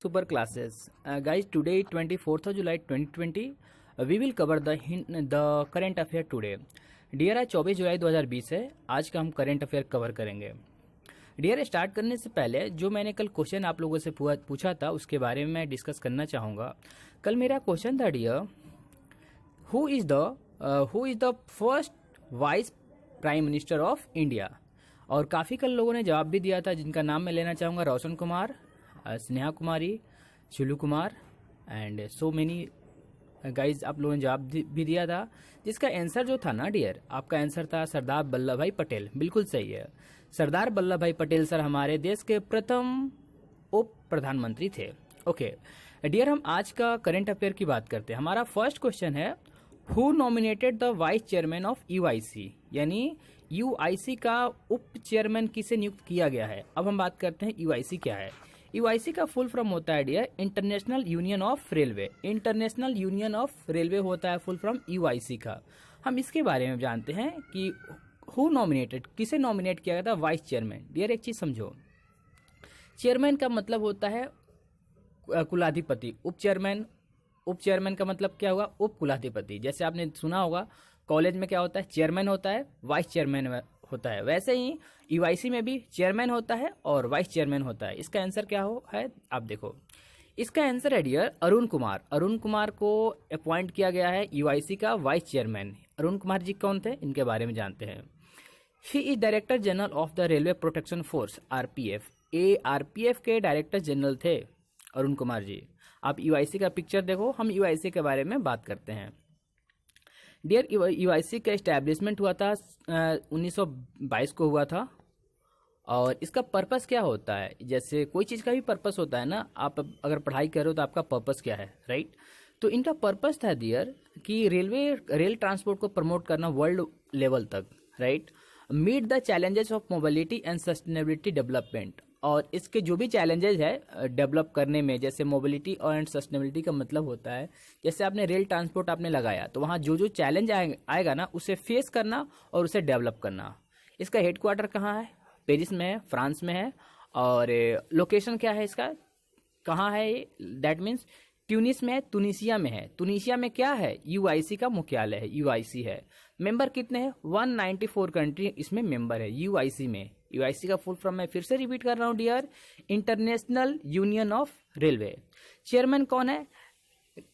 super classes. Guys, today 24th of July 2020, we will cover the current affair today. Dear आज 24 जुलाई 2020 है. आज का हम करंट अफेयर कवर करेंगे. डियर स्टार्ट करने से पहले जो मैंने कल क्वेश्चन आप लोगों से पूछा था उसके बारे में मैं डिस्कस करना चाहूँगा. कल मेरा क्वेश्चन था dear, who is the first vice prime minister of India. और काफ़ी कल लोगों ने जवाब भी दिया था जिनका नाम मैं लेना चाहूँगा. Roshan Kumar, Sneha Kumari, Shilu Kumar and so many guys आप लोगों ने जवाब भी दिया था. जिसका आंसर जो था ना डियर, आपका आंसर था सरदार वल्लभ भाई पटेल. बिल्कुल सही है. सरदार वल्लभ भाई पटेल सर हमारे देश के प्रथम उप प्रधानमंत्री थे. ओके डियर, हम आज का करंट अफेयर की बात करते हैं. हमारा फर्स्ट क्वेश्चन है, who nominated the vice chairman of UIC. यानी यूआईसी का उप चेयरमैन किसे नियुक्त किया गया है. अब हम बात करते हैं यूआईसी क्या है. यूआईसी का फुल फॉर्म होता है dear international union of railway. International union of railway होता है फुल फॉर्म यूआईसी का. हम इसके बारे में जानते हैं कि हु नॉमिनेटेड, किसे नॉमिनेट किया गया था वाइस चेयरमैन. डियर एक चीज समझो, चेयरमैन का मतलब होता है कुलाधिपति. उप चेयरमैन का मतलब क्या होगा, उप कुलाधिपति. जैसे आपने सुना होगा कॉलेज में क्या होता है, चेयरमैन होता है, वाइस चेयरमैन होता है. वैसे ही यूआईसी में भी चेयरमैन होता है और वाइस चेयरमैन होता है. इसका आंसर क्या है आप देखो. इसका आंसर है डियर अरुण कुमार. अरुण कुमार को अपॉइंट किया गया है यूआईसी का वाइस चेयरमैन. अरुण कुमार जी कौन थे, इनके बारे में जानते हैं. He is director general of the railway protection force RPF. RPF के डायरेक्टर जनरल थे अरुण कुमार जी. आप यूआईसी का पिक्चर देखो, हम यूआईसी के बारे में बात करते हैं. डियर यूआईसी का एस्टैब्लिशमेंट हुआ था 1922 को हुआ था. और इसका पर्पस क्या होता है, जैसे कोई चीज़ का भी पर्पस होता है ना. आप अगर पढ़ाई कर रहे हो तो आपका पर्पस क्या है, राइट. तो इनका पर्पस था डियर कि रेल ट्रांसपोर्ट को प्रमोट करना वर्ल्ड लेवल तक, right. Meet the challenges of mobility and sustainability development. और इसके जो भी चैलेंजेस है डेवलप करने में, जैसे मोबिलिटी और एंड सस्टेनेबिलिटी का मतलब होता है जैसे आपने रेल ट्रांसपोर्ट आपने लगाया तो वहाँ जो चैलेंज आएगा ना उसे फेस करना और उसे डेवलप करना. इसका हेडक्वार्टर कहाँ है, पेरिस में है, फ्रांस में है. और लोकेशन क्या है इसका, कहाँ है ये, दैट मीन्स ट्यूनिस में है, तुनिसिया में है. तुनिसिया में क्या है, यूआईसी का मुख्यालय है, यूआईसी है. मेंबर कितने हैं, 194 कंट्री इसमें मेंबर है यूआईसी में. यूआईसी का फुल फॉर्म मैं फिर से रिपीट कर रहा हूं dear, international union of railway. Chairman कौन है,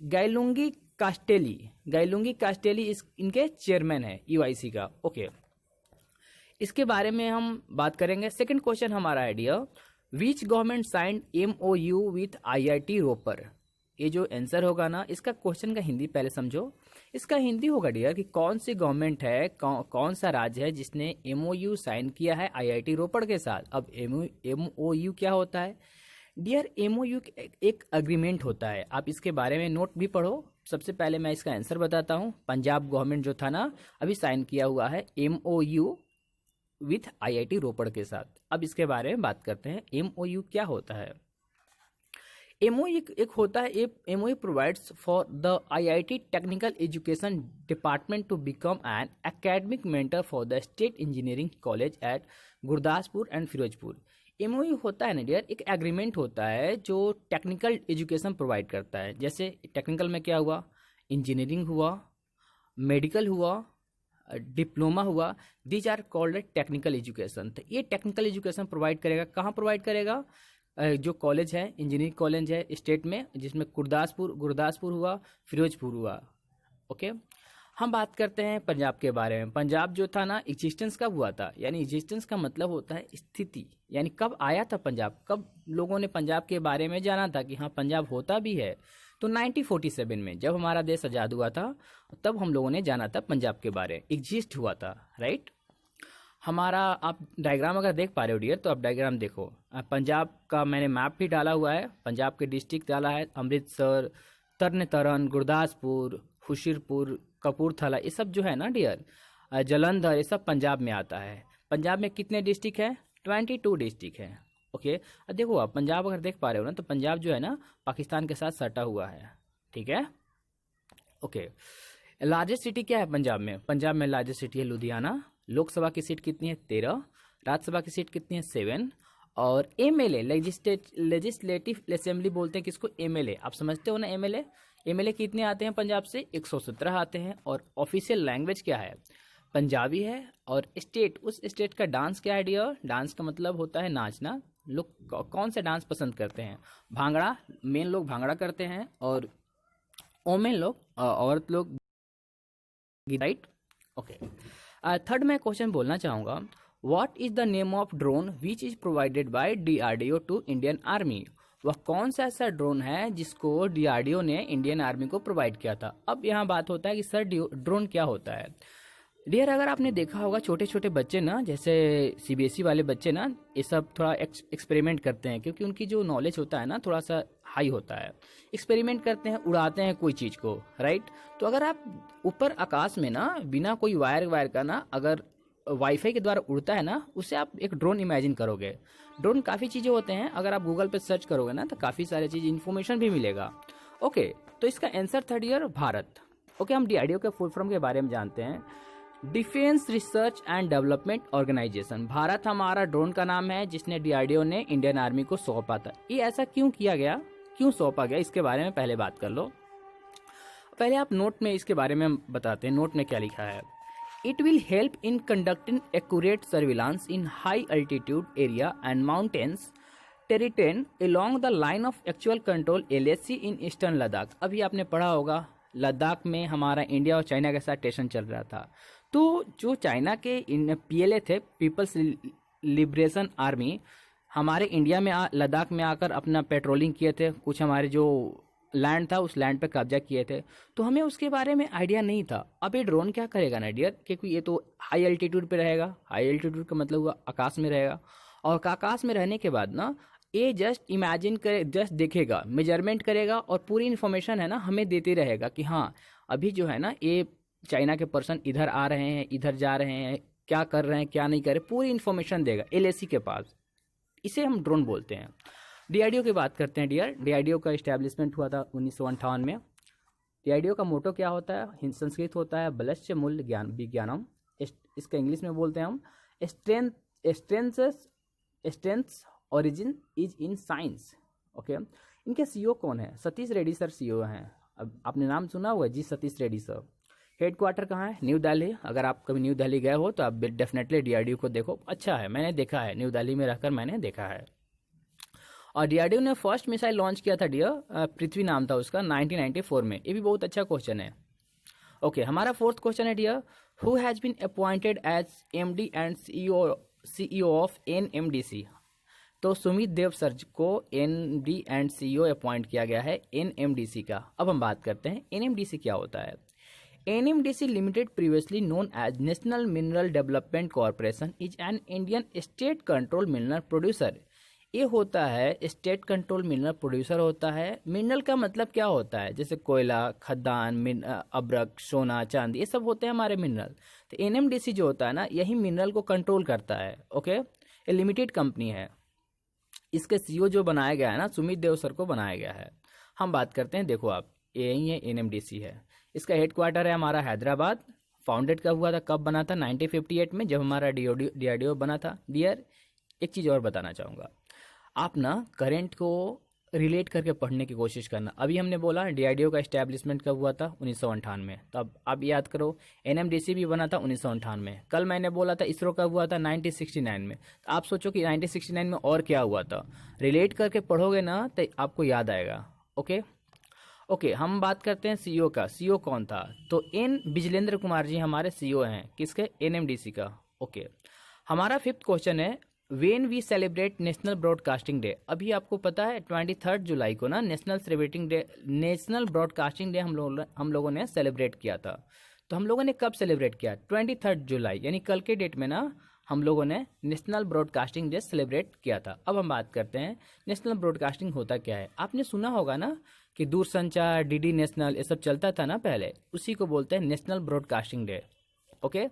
गाइलुंगी कास्टेली. गाइलुंगी कास्टेली इनके चेयरमैन है यूआईसी का. ओके इसके बारे में हम बात करेंगे. सेकंड क्वेश्चन हमारा है dear, which government signed MOU with IIT Ropar. ये जो आंसर होगा ना, इसका क्वेश्चन का हिंदी पहले समझो. इसका हिंदी होगा डियर कि कौन सी गवर्नमेंट है, कौन सा राज्य है जिसने एमओयू साइन किया है आईआईटी रोपड़ के साथ. अब एमओयू क्या होता है डियर, एमओयू एक अग्रीमेंट होता है. आप इसके बारे में नोट भी पढ़ो. सबसे पहले मैं इसका आंसर बताता हूँ. पंजाब गवर्नमेंट जो था ना अभी साइन किया हुआ है एमओयू विथ आईआईटी रोपड़ के साथ. अब इसके बारे में बात करते हैं, एमओयू क्या होता है. एमओयू एक होता है, MOU provides for the IIT technical education department to become an academic mentor for the state engineering college at Gurdaspur and Firozpur. MOU होता है ना डियर, एक एग्रीमेंट होता है जो टेक्निकल एजुकेशन प्रोवाइड करता है. जैसे टेक्निकल में क्या हुआ, इंजीनियरिंग हुआ, मेडिकल हुआ, डिप्लोमा हुआ. These are called technical education. तो ये टेक्निकल एजुकेशन प्रोवाइड करेगा. कहाँ प्रोवाइड करेगा, जो कॉलेज है, इंजीनियरिंग कॉलेज है स्टेट में, जिसमें गुरदासपुर हुआ, फिरोजपुर हुआ. ओके हम बात करते हैं पंजाब के बारे में. पंजाब जो था ना एग्जिस्टेंस कब हुआ था, यानी एग्जिस्टेंस का मतलब होता है स्थिति, यानी कब आया था पंजाब, कब लोगों ने पंजाब के बारे में जाना था कि हाँ पंजाब होता भी है. तो 1947 में जब हमारा देश आजाद हुआ था तब हम लोगों ने जाना था पंजाब के बारे, एग्जिस्ट हुआ था, राइट. हमारा आप डायग्राम अगर देख पा रहे हो डियर, तो आप डायग्राम देखो. पंजाब का मैंने मैप भी डाला हुआ है, पंजाब के डिस्ट्रिक्ट डाला है, अमृतसर, तरन तारण, गुरदासपुर, खुशीरपुर, कपूरथला, ये सब जो है ना डियर, जलंधर, ये सब पंजाब में आता है. पंजाब में कितने डिस्ट्रिक्ट है, 22 डिस्ट्रिक्ट है. ओके देखो आप पंजाब अगर देख पा रहे हो ना, तो पंजाब जो है ना पाकिस्तान के साथ सटा हुआ है, ठीक है. ओके लार्जेस्ट सिटी क्या है पंजाब में, पंजाब में लार्जेस्ट सिटी है लुधियाना. लोकसभा की सीट कितनी है, 13. राज्यसभा की सीट कितनी है, 7. और एमएलए लेजिस्लेटिव असेंबली बोलते हैं किसको, एमएलए। आप समझते हो ना एमएलए। एमएलए कितने आते हैं पंजाब से, 117 आते हैं। और ऑफिशियल लैंग्वेज क्या है, पंजाबी है। और स्टेट, उस स्टेट का डांस क्या है डियर, डांस का मतलब होता है नाचना। लोग कौन सा डांस पसंद करते हैं, भांगड़ा, मेन लोग भांगड़ा करते हैं। और ओमेन लोग, औरत लोग, राइट। ओके, थर्ड मैं क्वेश्चन बोलना चाहूँगा, what is the name of drone which is provided by DRDO to Indian army. वह कौन सा ऐसा ड्रोन है जिसको डीआरडीओ ने इंडियन आर्मी को प्रोवाइड किया था। अब यहाँ बात होता है कि सर ड्रोन क्या होता है। डियर, अगर आपने देखा होगा छोटे छोटे बच्चे ना, जैसे सीबीएसई वाले बच्चे ना, ये सब थोड़ा एक्सपेरिमेंट करते हैं, क्योंकि उनकी जो नॉलेज होता है ना थोड़ा सा हाई होता है। एक्सपेरिमेंट करते हैं, उड़ाते हैं कोई चीज़ को, राइट। तो अगर आप ऊपर आकाश में ना बिना कोई वायर का ना अगर वाईफाई के द्वारा उड़ता है ना, उससे आप एक ड्रोन इमेजिन करोगे। ड्रोन काफ़ी चीज़ें होते हैं, अगर आप गूगल पे सर्च करोगे ना तो काफ़ी सारी चीज़ इन्फॉर्मेशन भी मिलेगा। ओके, तो इसका answer third year Bharat. Okay, हम डीआरडीओ के फुल फॉर्म के बारे में जानते हैं, defence research and development organisation. Bharat हमारा ड्रोन का नाम है जिसने डीआरडीओ ने इंडियन आर्मी को सौंपा था। ये ऐसा क्यों किया गया, क्यों सौंपा गया, इसके बारे में पहले बात कर लो। पहले आप नोट में इसके बारे में बताते हैं, नोट में क्या लिखा है। It will help in conducting accurate surveillance in high altitude area and mountains terrain along the line of actual control LAC in eastern Ladakh. अभी आपने पढ़ा होगा लद्दाख में हमारा इंडिया और चाइना के साथ टेंशन चल रहा था। तो जो चाइना के पीएलए थे, पीपल्स लिबरेशन आर्मी, हमारे इंडिया में लद्दाख में आकर अपना पेट्रोलिंग किए थे, कुछ हमारे जो लैंड था उस लैंड पे कब्जा किए थे। तो हमें उसके बारे में आइडिया नहीं था। अब ये ड्रोन क्या करेगा ना डियर, क्योंकि ये तो हाई एल्टीट्यूड पे रहेगा। हाई एल्टीट्यूड का मतलब हुआ आकाश में रहेगा, और आकाश में रहने के बाद ना ये जस्ट इमेजिन करे, जस्ट देखेगा, मेजरमेंट करेगा और पूरी इन्फॉर्मेशन है ना हमें देते रहेगा कि हाँ अभी जो है ना ये चाइना के पर्सन इधर आ रहे हैं, इधर जा रहे हैं, क्या कर रहे हैं क्या नहीं कर रहे, पूरी इन्फॉर्मेशन देगा एलएसी के पास। इसे हम ड्रोन बोलते हैं। डीआरडीओ की बात करते हैं डियर। डीआरडीओ का इस्टेब्लिशमेंट हुआ था 1958 में। डीआरडीओ का मोटो क्या होता है, संस्कृत होता है बलश्य मूल्य ज्ञान विज्ञानम। इसका इंग्लिश में बोलते हैं हम strength origin is in science. Okay, इनके सीईओ कौन है, सतीश रेड्डी सर सीईओ हैं। अब आपने नाम सुना होगा जी, सतीश रेड्डी सर। हेडक्वार्टर कहाँ है, न्यू दिल्ली। अगर आप कभी न्यू दिल्ली गए हो तो आप डेफिनेटली डीआरडीओ को देखो, अच्छा है, मैंने देखा है, न्यू दिल्ली में रहकर मैंने देखा है। और डीआरडीओ ने फर्स्ट मिसाइल लॉन्च किया था डियर, पृथ्वी नाम था उसका, 1994 में। ये भी बहुत अच्छा क्वेश्चन है। ओके, हमारा फोर्थ क्वेश्चन है dear, who has been appointed as MD and CEO of NMDC. तो सुमित देव सर को एमडी एंड सीईओ अपॉइंट किया गया है एनएमडीसी का। अब हम बात करते हैं एनएमडीसी क्या होता है। NMDC Limited, previously known as National Mineral Development Corporation, is an Indian state control mineral producer। ये होता है स्टेट कंट्रोल मिनरल प्रोड्यूसर होता है। मिनरल का मतलब क्या होता है, जैसे कोयला, खदान, अब्रक, सोना, चांदी, ये सब होते हैं हमारे मिनरल। तो एनएमडीसी जो होता है ना, यही मिनरल को कंट्रोल करता है। ओके, ये लिमिटेड कंपनी है। इसके सीईओ जो बनाया गया है ना, सुमित देव सर को बनाया गया है। हम बात करते हैं, देखो आप, यही है एनएमडीसी है। इसका हेडक्वार्टर है हमारा हैदराबाद। फाउंडेड कब हुआ था, कब बना था, 1958 में, जब हमारा डीआरडीओ बना था। डियर, एक चीज़ और बताना चाहूँगा, आप ना करंट को रिलेट करके पढ़ने की कोशिश करना। अभी हमने बोला डीआरडीओ का इस्टेब्लिशमेंट कब हुआ था, 1958 में। तो अब आप याद करो, एनएमडीसी भी बना था 1958 में। कल मैंने बोला था इसरो कब हुआ था, 1969 में। तो आप सोचो कि 1969 में और क्या हुआ था, रिलेट करके पढ़ोगे ना तो आपको याद आएगा। ओके, हम बात करते हैं सीईओ का। सीईओ कौन था, तो एन विजलेंद्र कुमार जी हमारे सीईओ हैं, किसके, एनएमडीसी का। ओके, हमारा फिफ्थ क्वेश्चन है, when we celebrate national broadcasting day. अभी आपको पता है 23 जुलाई को ना नेशनल ब्रॉडकास्टिंग डे हम लोगों ने सेलिब्रेट किया था। तो हम लोगों ने कब सेलिब्रेट किया, 23 जुलाई, यानी कल के डेट में ना हम लोगों ने नेशनल ब्रॉडकास्टिंग डे सेलिब्रेट किया था। अब हम बात करते हैं नेशनल ब्रॉडकास्टिंग होता क्या है। आपने सुना होगा ना कि दूरसंचार, डीडी नेशनल, ये सब चलता था ना पहले, उसी को बोलते हैं नेशनल ब्रॉडकास्टिंग डे। ओके,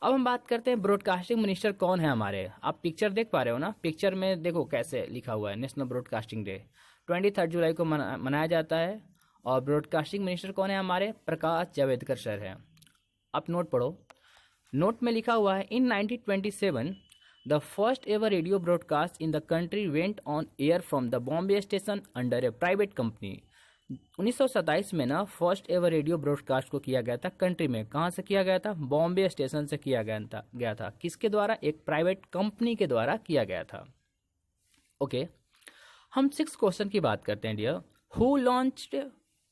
अब हम बात करते हैं ब्रॉडकास्टिंग मिनिस्टर कौन है हमारे। आप पिक्चर देख पा रहे हो ना, पिक्चर में देखो कैसे लिखा हुआ है नेशनल ब्रॉडकास्टिंग डे, 23 जुलाई को मनाया जाता है। और ब्रॉडकास्टिंग मिनिस्टर कौन है हमारे, प्रकाश जावड़ेकर सर हैं। आप नोट पढ़ो, नोट में लिखा हुआ है, इन 1927 the first ever radio broadcast in the country went on air from the Bombay station under A private company. 1927 में ना फर्स्ट एवर रेडियो ब्रॉडकास्ट को किया गया था कंट्री में। कहाँ से किया गया था? बॉम्बे स्टेशन से किया गया था। किसके द्वारा? एक प्राइवेट कंपनी के द्वारा किया गया था। ओके, हम 6 क्वेश्चन की बात करते हैं डियर। हु लॉन्च्ड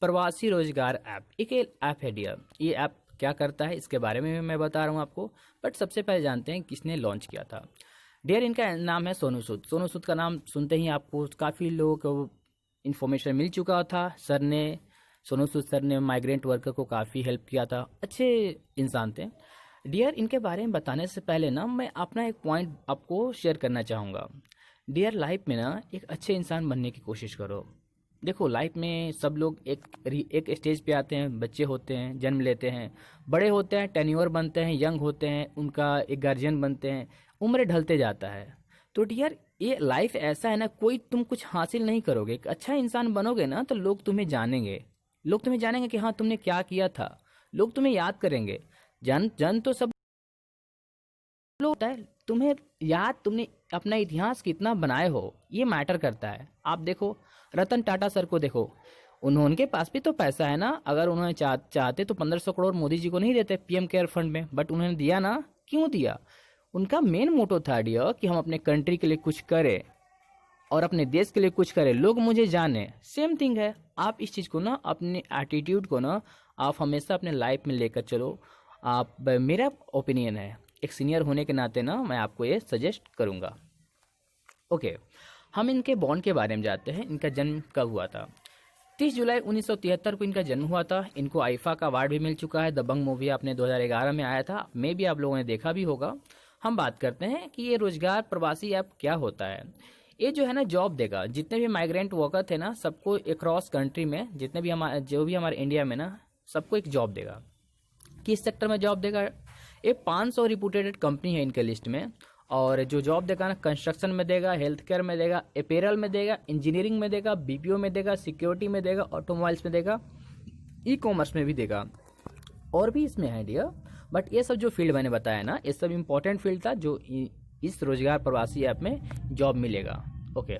प्रवासी रोजगार ऐप? एक ऐप है डियर। ये ऐप क्या करता है इसके बारे में मैं बता रहा हूँ आपको, बट सबसे पहले जानते हैं किसने लॉन्च किया था। डियर, इनका नाम है सोनू सूद। सोनू सूद का नाम सुनते ही आपको काफ़ी लोगों को इन्फॉर्मेशन मिल चुका था। सोनू सूद सर ने माइग्रेंट वर्कर को काफ़ी हेल्प किया था, अच्छे इंसान थे। डियर, इनके बारे में बताने से पहले ना मैं अपना एक पॉइंट आपको शेयर करना चाहूँगा। डियर, लाइफ में ना एक अच्छे इंसान बनने की कोशिश करो। देखो, लाइफ में सब लोग एक स्टेज पे आते हैं, बच्चे होते हैं, जन्म लेते हैं, बड़े होते हैं, टेन्योर बनते हैं, यंग होते हैं, उनका एक गार्जियन बनते हैं, उम्र ढलते जाता है। तो डियर, ये लाइफ ऐसा है ना, कोई तुम कुछ हासिल नहीं करोगे, एक अच्छा इंसान बनोगे ना तो लोग तुम्हें जानेंगे कि हाँ तुमने क्या किया था। लोग तुम्हें याद करेंगे। जन तो सब लोग होता है, तुम्हें याद तुमने अपना इतिहास कितना बनाए हो ये मैटर करता है। आप देखो रतन टाटा सर को देखो, उनके पास भी तो पैसा है ना। अगर उन्होंने चाहते तो 1500 करोड़ मोदी जी को नहीं देते पीएम केयर फंड में, बट उन्होंने दिया ना। क्यों दिया? उनका मेन मोटो था डियर कि हम अपने कंट्री के लिए कुछ करें और अपने देश के लिए कुछ करें, लोग मुझे जाने। सेम थिंग है, आप इस चीज़ को ना, अपने एटीट्यूड को ना आप हमेशा अपने लाइफ में लेकर चलो। आप, मेरा ओपिनियन है, एक सीनियर होने के नाते ना मैं आपको ये सजेस्ट करूँगा। ओके, हम इनके बॉन्ड के बारे में जानते हैं। इनका जन्म कब हुआ था? 30 जुलाई 1973 को इनका जन्म हुआ था। इनको आईफा का अवार्ड भी मिल चुका है। दबंग मूवी आपने 2011 में आया था, मे भी आप लोगों ने देखा भी होगा। हम बात करते हैं कि ये रोजगार प्रवासी ऐप क्या होता है। ये जो है ना जॉब देगा, जितने भी माइग्रेंट वर्कर थे ना सबको अक्रॉस कंट्री में, जितने भी हमारे इंडिया में ना सबको एक जॉब देगा। किस सेक्टर में जॉब देगा? ये 500 रिप्यूटेड कंपनी है इनके लिस्ट में। और जो जॉब देगा ना, कंस्ट्रक्शन में देगा, हेल्थ केयर में देगा, अपैरल में देगा, इंजीनियरिंग में देगा, बीपीओ में देगा, सिक्योरिटी में देगा, ऑटोमोबाइल्स में देगा, ई कॉमर्स में भी देगा, और भी इसमें है डियर। बट ये सब जो फील्ड मैंने बताया ना, ये सब इंपॉर्टेंट फील्ड था जो इस रोजगार प्रवासी ऐप में जॉब मिलेगा। ओके,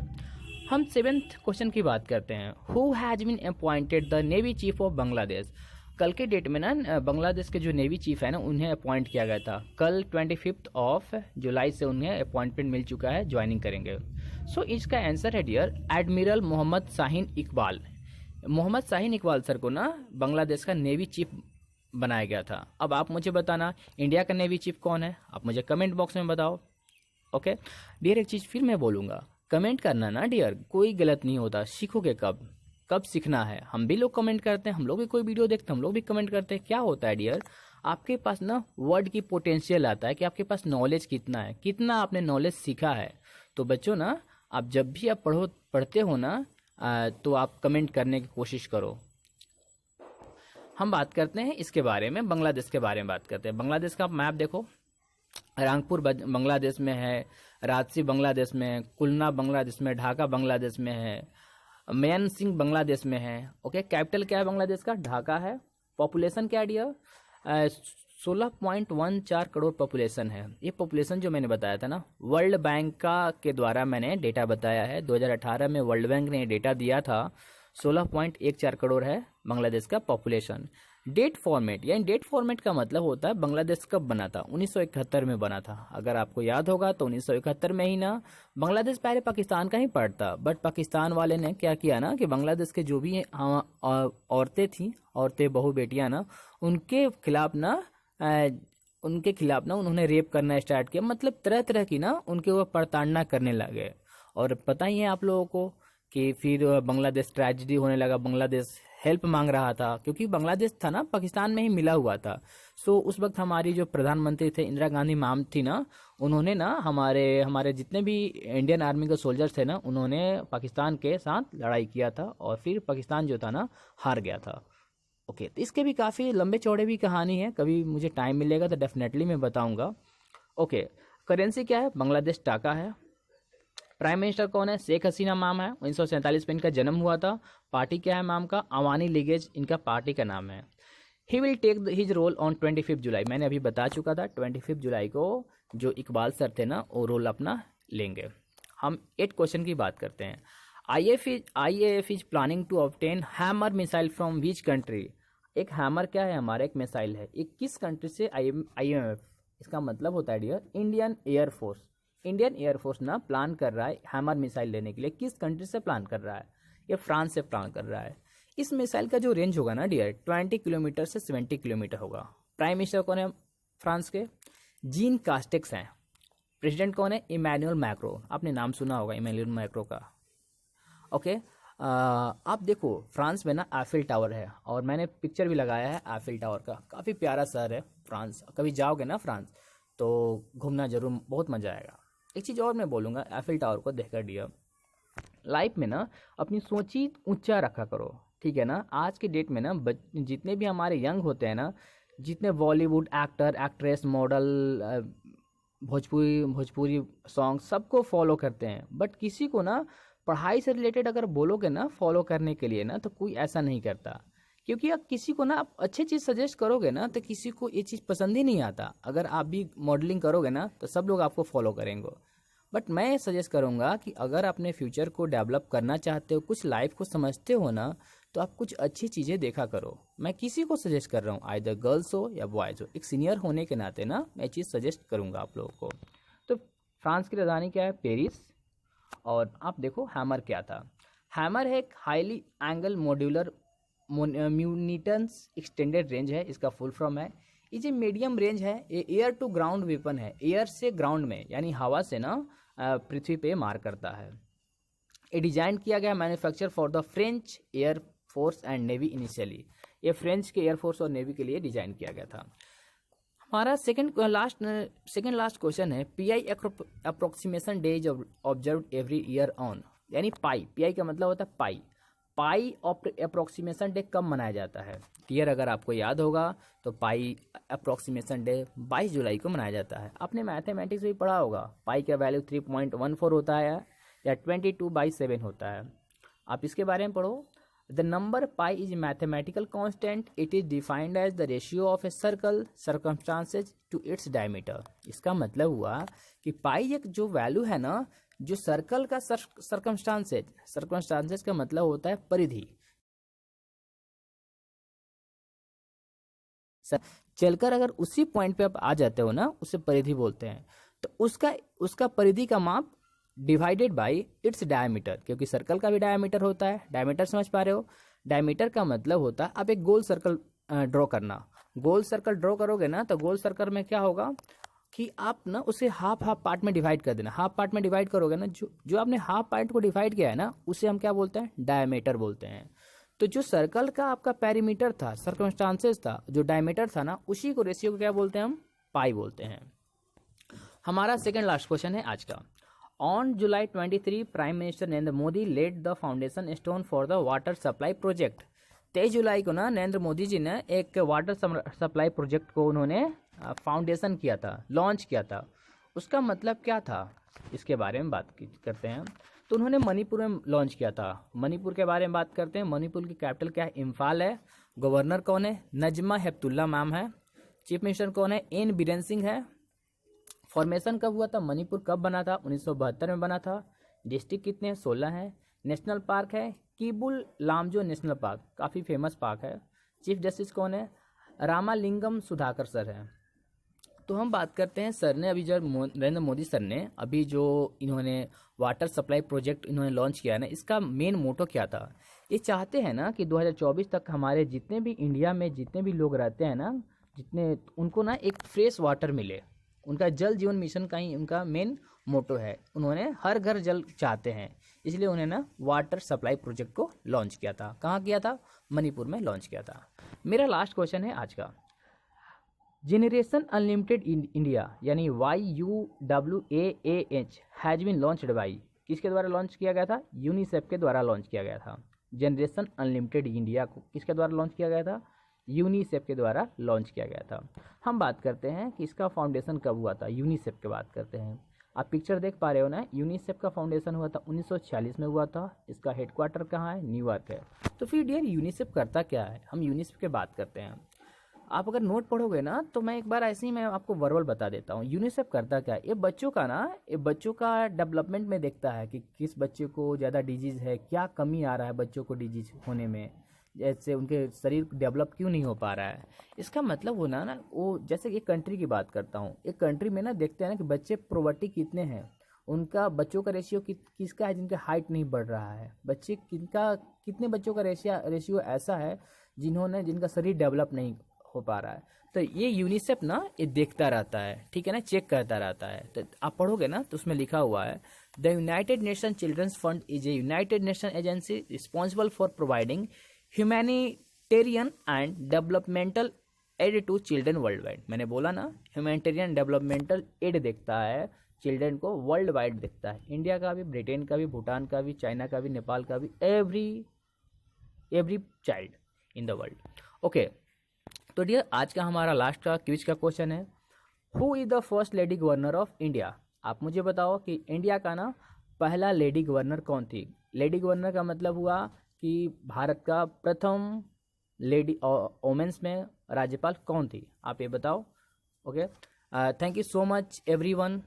हम 7th क्वेश्चन की बात करते हैं। Who has been appointed the navy chief of Bangladesh? कल के डेट में ना बांग्लादेश के जो नेवी चीफ है ना उन्हें अपॉइंट किया गया था। कल 25 जुलाई से उन्हें अपॉइंटमेंट मिल चुका है, ज्वाइनिंग करेंगे। सो इसका आंसर है dear admiral Mohammad Shaheen Iqbal. Mohammad Shaheen Iqbal sir को ना बांग्लादेश का नेवी चीफ बनाया गया था। अब आप मुझे बताना इंडिया का नेवी चीफ कौन है, आप मुझे कमेंट बॉक्स में बताओ। ओके डियर, एक चीज़ फिर मैं बोलूँगा, कमेंट करना ना डियर कोई गलत नहीं होता। सीखोगे कब सीखना है। हम भी लोग कमेंट करते हैं, हम लोग भी कोई वीडियो देखते हैं, हम लोग भी कमेंट करते हैं। क्या होता है डियर, आपके पास ना वर्ड की पोटेंशियल आता है कि आपके पास नॉलेज कितना है, कितना आपने नॉलेज सीखा है। तो बच्चों ना, आप जब भी आप पढ़ते हो ना तो आप कमेंट करने की कोशिश करो। हम बात करते हैं इसके बारे में, बांग्लादेश के बारे में बात करते हैं। बांग्लादेश का मैप देखो, रांगपुर बांग्लादेश में है, रांची बांग्लादेश में है, कुलना बांग्लादेश में, ढाका बांग्लादेश में है, मयन सिंह बांग्लादेश में है। ओके, कैपिटल क्या है बांग्लादेश का? ढाका है। पॉपुलेशन क्या है डियर? 16.14 करोड़ पॉपुलेशन है। ये पॉपुलेशन जो मैंने बताया था ना, वर्ल्ड बैंक के द्वारा मैंने डेटा बताया है। 2018 में वर्ल्ड बैंक ने डेटा दिया था, 16.14 करोड़ है बांग्लादेश का पॉपुलेशन। डेट फॉर्मेट, यानी डेट फॉर्मेट का मतलब होता है बांग्लादेश कब बना था? 1971 में बना था। अगर आपको याद होगा तो 1971 में ही ना बांग्लादेश पहले पाकिस्तान का ही पार्ट था, बट पाकिस्तान वाले ने क्या किया ना कि बांग्लादेश के जो भी औरतें थी, औरतें बहू बेटियां ना, उनके खिलाफ ना उन्होंने रेप करना स्टार्ट किया। मतलब तरह तरह की ना उनके ऊपर प्रताड़ना करने लगे। और पता ही है आप लोगों को कि फिर बांग्लादेश ट्रेजिडी होने लगा। बांग्लादेश हेल्प मांग रहा था क्योंकि बांग्लादेश था ना पाकिस्तान में ही मिला हुआ था। सो उस वक्त हमारी जो प्रधानमंत्री थे इंदिरा गांधी मैम थी ना, उन्होंने ना हमारे जितने भी इंडियन आर्मी के सोल्जर्स थे ना, उन्होंने पाकिस्तान के साथ लड़ाई किया था और फिर पाकिस्तान जो था ना हार गया था। ओके, तो इसके भी काफ़ी लंबे चौड़े भी कहानी है, कभी मुझे टाइम मिलेगा तो डेफिनेटली मैं बताऊंगा। ओके, करेंसी क्या है? बांग्लादेश टाका है। प्राइम मिनिस्टर कौन है? शेख हसीना मैम है। 1947 में इनका जन्म हुआ था। पार्टी क्या है मैम का? अवानी लीगेज इनका पार्टी का नाम है। He will take his role on 25 July. मैंने अभी बता चुका था 25 जुलाई को जो इकबाल सर थे ना वो रोल अपना लेंगे। हम 8 क्वेश्चन की बात करते हैं। IAF is planning to obtain hammer missile from which country. एक हैमर क्या है हमारा, एक मिसाइल है, एक किस कंट्री से IMF, इसका मतलब होता है dear Indian air force. Indian air force ना प्लान कर रहा है हैमर मिसाइल लेने के लिए। किस कंट्री से प्लान कर रहा है, ये फ्रांस से प्लान कर रहा है। इस मिसाइल का जो रेंज होगा ना डियर 20 किलोमीटर से 70 किलोमीटर होगा। प्राइम मिनिस्टर कौन है फ्रांस के, जीन कास्टेक्स हैं। प्रेसिडेंट कौन है, इमैनुअल मैक्रो, आपने नाम सुना होगा इमैनुअल मैक्रो का। ओके, आप देखो फ्रांस में ना एफिल टावर है और मैंने पिक्चर भी लगाया है एफिल टावर का, काफ़ी प्यारा शहर है फ्रांस। कभी जाओगे ना फ्रांस तो घूमना जरूर, बहुत मज़ा आएगा। एक चीज़ और मैं बोलूँगा एफिल टावर को देखकर डियर, लाइफ में ना अपनी सोची ऊंचा रखा करो, ठीक है ना। आज के डेट में ना जितने भी हमारे यंग होते हैं ना, जितने Bollywood actor actress model Bhojpuri song सबको फॉलो करते हैं, बट किसी को ना पढ़ाई से रिलेटेड अगर बोलोगे ना फॉलो करने के लिए ना तो कोई ऐसा नहीं करता। क्योंकि आप किसी को ना आप अच्छी चीज़ सजेस्ट करोगे ना तो किसी को ये चीज़ पसंद ही नहीं आता। अगर आप भी मॉडलिंग करोगे ना तो सब लोग आपको फॉलो करेंगे। बट मैं सजेस्ट करूँगा कि अगर अपने फ्यूचर को डेवलप करना चाहते हो, कुछ लाइफ को समझते हो ना, तो आप कुछ अच्छी चीज़ें देखा करो। मैं किसी को सजेस्ट कर रहा हूँ, आइदर गर्ल्स हो या बॉयज़ हो, एक सीनियर होने के नाते ना मैं चीज़ सजेस्ट करूँगा आप लोगों को। तो फ्रांस की राजधानी क्या है, पेरिस। और आप देखो हैमर क्या था, हैमर है एक हाईली एंगल मॉड्यूलर म्यूनिटन्स एक्सटेंडेड रेंज है, इसका फुल फॉर्म है। ये जो मीडियम रेंज है ये एयर टू ग्राउंड वेपन है, एयर से ग्राउंड में यानी हवा से ना पृथ्वी पे मार करता है। ये डिजाइन किया गया manufacture for the French air force and navy initially. ये फ्रेंच के एयरफोर्स और नेवी के लिए डिजाइन किया गया था। हमारा सेकंड लास्ट क्वेश्चन है, PI approximation days observed every year on, यानी पाई का मतलब होता है पाई अप्रोक्सीमेशन डे कब मनाया जाता है डियर। अगर आपको याद होगा तो पाई अप्रोक्सीमेशन डे 22 जुलाई को मनाया जाता है। आपने मैथमेटिक्स भी पढ़ा होगा, पाई का वैल्यू 3.14 होता है या 22/7 होता है। आप इसके बारे में पढ़ो। The number pi is mathematical constant, it is defined as the ratio of a circle circumstances to its diameter. इसका मतलब हुआ कि पाई एक जो वैल्यू है ना, जो सर्कल का सर्कमस्टांसेज का मतलब होता है परिधि। चलकर अगर उसी पॉइंट पे आप आ जाते हो ना, उसे परिधि बोलते हैं। तो उसका परिधि का माप डिवाइडेड बाय इट्स डायमीटर, क्योंकि सर्कल का भी डायमीटर होता है। डायमीटर समझ पा रहे हो, डायमीटर का मतलब होता है अब एक गोल सर्कल ड्रॉ करना। गोल सर्कल ड्रॉ करोगे ना तो गोल सर्कल में क्या होगा कि आप ना उसे हाफ पार्ट में डिवाइड कर देना। हाफ पार्ट में डिवाइड करोगे ना, जो आपने हाफ पार्ट को डिवाइड किया है ना, उसे हम क्या बोलते हैं, डायमीटर बोलते हैं। तो जो सर्कल का आपका पेरीमीटर था, सर्कमस्टांसेस था, जो डायमीटर था ना, उसी को रेशियो को क्या बोलते हैं, हम पाई बोलते हैं। हमारा सेकंड लास्ट क्वेश्चन है आज का। On July 23 prime minister Narendra Modi laid the foundation stone for the water supply project. 23 जुलाई को ना नरेंद्र मोदी जी ने एक वाटर सप्लाई प्रोजेक्ट को उन्होंने फाउंडेशन किया था, लॉन्च किया था। उसका मतलब क्या था, इसके बारे में बात करते हैं। तो उन्होंने मणिपुर में लॉन्च किया था। मणिपुर के बारे में बात करते हैं। मणिपुर की कैपिटल क्या है, इम्फाल है। गवर्नर कौन है, नजमा हेपतुल्ला मैम है। चीफ मिनिस्टर कौन है, एन बीरेन सिंह है। फॉर्मेशन कब हुआ था, मणिपुर कब बना था, 1972 में बना था। डिस्ट्रिक्ट कितने हैं, 16 हैं। नेशनल पार्क है कीबुल लामजो नेशनल पार्क, काफ़ी फेमस पार्क है। चीफ जस्टिस कौन है, रामालिंगम सुधाकर सर है। तो हम बात करते हैं सर ने अभी जब नरेंद्र मोदी सर ने अभी जो इन्होंने वाटर सप्लाई प्रोजेक्ट इन्होंने लॉन्च किया ना, इसका मेन मोटो क्या था। ये चाहते हैं ना कि 2024 तक हमारे जितने भी इंडिया में जितने भी लोग रहते हैं ना, जितने उनको ना एक फ्रेश वाटर मिले। उनका जल जीवन मिशन का ही उनका मेन मोटो है। उन्होंने हर घर जल चाहते हैं, इसलिए उन्हें ना वाटर सप्लाई प्रोजेक्ट को लॉन्च किया था। कहाँ किया था, मणिपुर में लॉन्च किया था। मेरा लास्ट क्वेश्चन है आज का। जेनरेशन अनलिमिटेड इंडिया यानी YUWAAH has been launched by, किसके द्वारा लॉन्च किया गया था, यूनिसेफ के द्वारा लॉन्च किया गया था। जनरेशन अनलिमिटेड इंडिया को किसके द्वारा लॉन्च किया गया था, यूनिसेफ के द्वारा लॉन्च किया गया था। हम बात करते हैं कि इसका फाउंडेशन कब हुआ था, यूनिसेफ की बात करते हैं। आप पिक्चर देख पा रहे हो ना, यूनिसेफ का फाउंडेशन हुआ था 1946 में हुआ था। इसका हेडक्वार्टर कहाँ है, न्यूयॉर्क है। तो फिर डियर यूनिसेफ करता क्या है, हम यूनिसेफ की बात करते हैं। आप अगर नोट पढ़ोगे ना तो मैं एक बार ऐसे ही मैं आपको वर्बल बता देता हूँ। यूनिसेफ करता क्या है, ये बच्चों का डेवलपमेंट में देखता है कि किस बच्चे को ज़्यादा डिजीज़ है, क्या कमी आ रहा है बच्चों को डिजीज होने में, जैसे उनके शरीर डेवलप क्यों नहीं हो पा रहा है। इसका मतलब होना ना, वो जैसे एक कंट्री की बात करता हूँ, एक कंट्री में ना देखते हैं ना कि बच्चे प्रोवर्टी कितने हैं, उनका बच्चों का रेशियो किसका है जिनका हाइट नहीं बढ़ रहा है, बच्चे कितने बच्चों का रेशियो ऐसा है जिनका शरीर डेवलप नहीं हो पा रहा है। तो ये यूनिसेफ ना ये देखता रहता है, ठीक है ना, चेक करता रहता है। तो आप पढ़ोगे ना तो उसमें लिखा हुआ है, the United Nation children's fund is a United Nation agency responsible for providing humanitarian and developmental aid to children world wide. मैंने बोला ना, ह्यूमैनिटेरियन डेवलपमेंटल एड देखता है चिल्ड्रन को, वर्ल्ड वाइड देखता है, इंडिया का भी, ब्रिटेन का भी, भूटान का भी, चाइना का भी, नेपाल का भी, every child in the world. Okay, तो डियर आज का हमारा लास्ट का क्विज का क्वेश्चन है, who is the first lady governor of India. आप मुझे बताओ कि इंडिया का ना पहला लेडी गवर्नर कौन थी। लेडी गवर्नर का मतलब हुआ कि भारत का प्रथम लेडी वोमेंस में राज्यपाल कौन थी, आप ये बताओ। Okay, thank you so much everyone,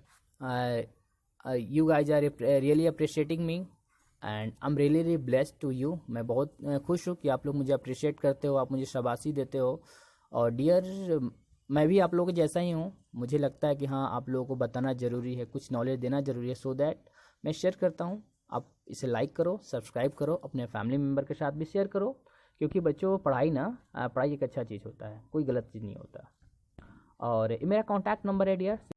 you guys are really appreciating me and I am really blessed to you. मैं बहुत खुश हूँ कि आप लोग मुझे अप्रिशिएट करते हो, आप मुझे शाबाशी देते हो। और डियर, मैं भी आप लोगों के जैसा ही हूँ, मुझे लगता है कि हाँ आप लोगों को बताना ज़रूरी है, कुछ नॉलेज देना ज़रूरी है, सो दैट मैं शेयर करता हूँ। आप इसे लाइक करो, सब्सक्राइब करो, अपने फैमिली मेम्बर के साथ भी शेयर करो, क्योंकि बच्चों पढ़ाई एक अच्छा चीज़ होता है, कोई गलत चीज़ नहीं होता। और मेरा कॉन्टैक्ट नंबर है डियर